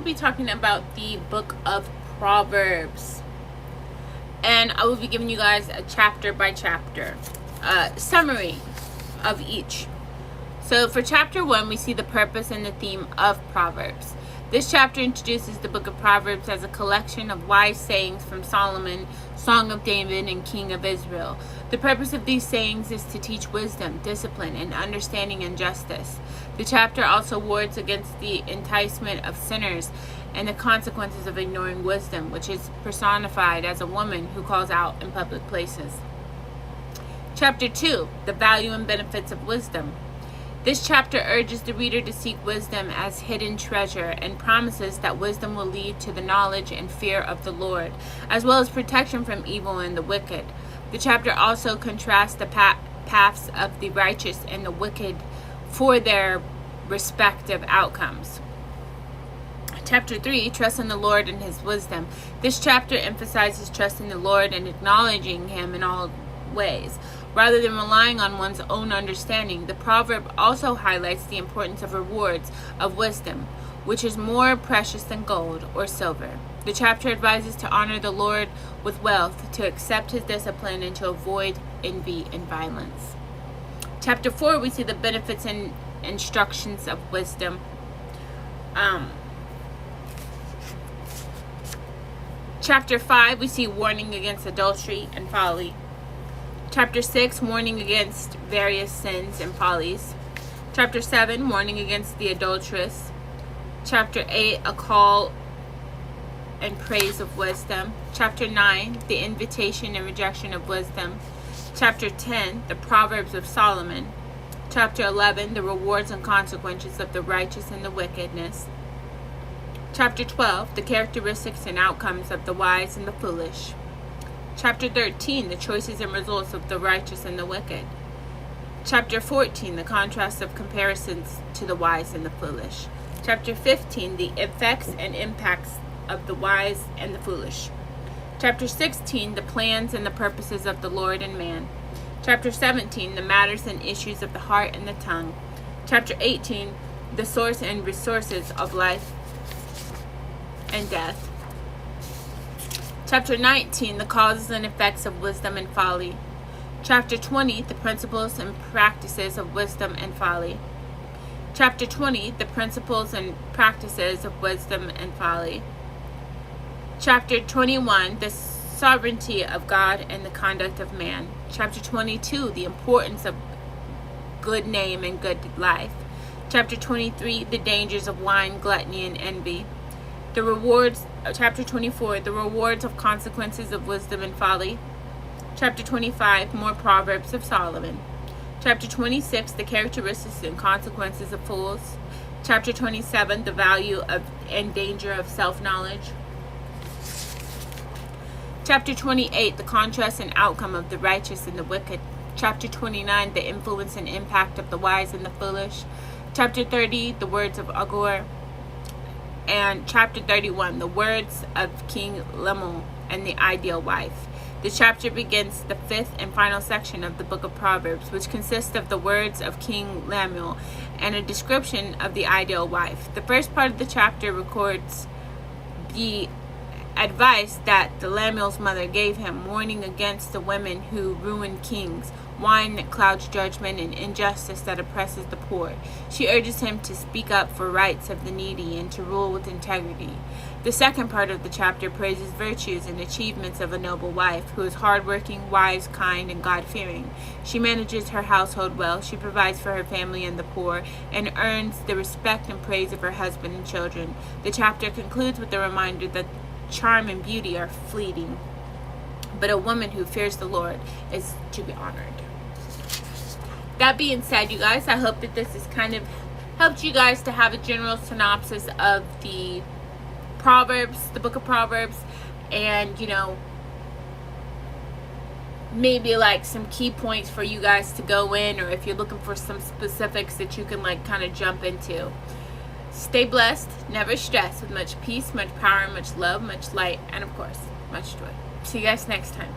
be talking about the book of Proverbs. And I will be giving you guys a chapter by chapter summary of each. So for chapter 1, we see the purpose and the theme of Proverbs. This chapter introduces the book of Proverbs as a collection of wise sayings from Solomon, Song of David, and King of Israel. The purpose of these sayings is to teach wisdom, discipline, and understanding and justice. The chapter also warns against the enticement of sinners and the consequences of ignoring wisdom, which is personified as a woman who calls out in public places. Chapter 2, the value and benefits of wisdom. This chapter urges the reader to seek wisdom as hidden treasure and promises that wisdom will lead to the knowledge and fear of the Lord, as well as protection from evil and the wicked. The chapter also contrasts the paths of the righteous and the wicked for their respective outcomes. Chapter 3, trust in the Lord and his wisdom. This chapter emphasizes trusting the Lord and acknowledging him in all ways. Rather than relying on one's own understanding, the proverb also highlights the importance of rewards of wisdom, which is more precious than gold or silver. The chapter advises to honor the Lord with wealth, to accept his discipline, and to avoid envy and violence. Chapter 4, we see the benefits and instructions of wisdom. Chapter 5, we see warning against adultery and folly. Chapter 6, warning against various sins and follies. Chapter 7, warning against the adulteress. Chapter 8, a call and praise of wisdom. Chapter 9, the invitation and rejection of wisdom. Chapter 10, the Proverbs of Solomon. Chapter 11, the rewards and consequences of the righteous and the wickedness. Chapter 12, the characteristics and outcomes of the wise and the foolish. Chapter 13, the choices and results of the righteous and the wicked. Chapter 14, the contrast of comparisons to the wise and the foolish. Chapter 15, the effects and impacts of the wise and the foolish. Chapter 16, the plans and the purposes of the Lord and man. Chapter 17, the matters and issues of the heart and the tongue. Chapter 18, the source and resources of life and death. Chapter 19, the causes and effects of wisdom and folly. Chapter 20, the principles and practices of wisdom and folly. Chapter 20, the principles and practices of wisdom and folly. Chapter 21, the sovereignty of God and the conduct of man. Chapter 22, the importance of good name and good life. Chapter 23, the dangers of wine, gluttony, and envy. Chapter 24, the rewards of consequences of wisdom and folly. Chapter 25, more Proverbs of Solomon. Chapter 26, the characteristics and consequences of fools. Chapter 27, the value of and danger of self-knowledge. Chapter 28, the contrast and outcome of the righteous and the wicked. Chapter 29, the influence and impact of the wise and the foolish. Chapter 30, the words of Agur. And chapter 31, the words of King Lemuel and the ideal wife. The chapter begins the fifth and final section of the book of Proverbs, which consists of the words of King Lemuel and a description of the ideal wife. The first part of the chapter records the advice that Lemuel's mother gave him, warning against the women who ruin kings, wine that clouds judgment, and injustice that oppresses the poor. She urges him to speak up for rights of the needy and to rule with integrity. The second part of the chapter praises virtues and achievements of a noble wife who is hardworking, wise, kind, and God-fearing. She manages her household well, she provides for her family and the poor, and earns the respect and praise of her husband and children. The chapter concludes with a reminder that charm and beauty are fleeting, but a woman who fears the Lord is to be honored. That being said, you guys, I hope that this has kind of helped you guys to have a general synopsis of the Proverbs, the book of Proverbs, and, maybe like some key points for you guys to go in, or if you're looking for some specifics that you can like kind of jump into. Stay blessed, never stress, with much peace, much power, much love, much light, and of course, much joy. See you guys next time.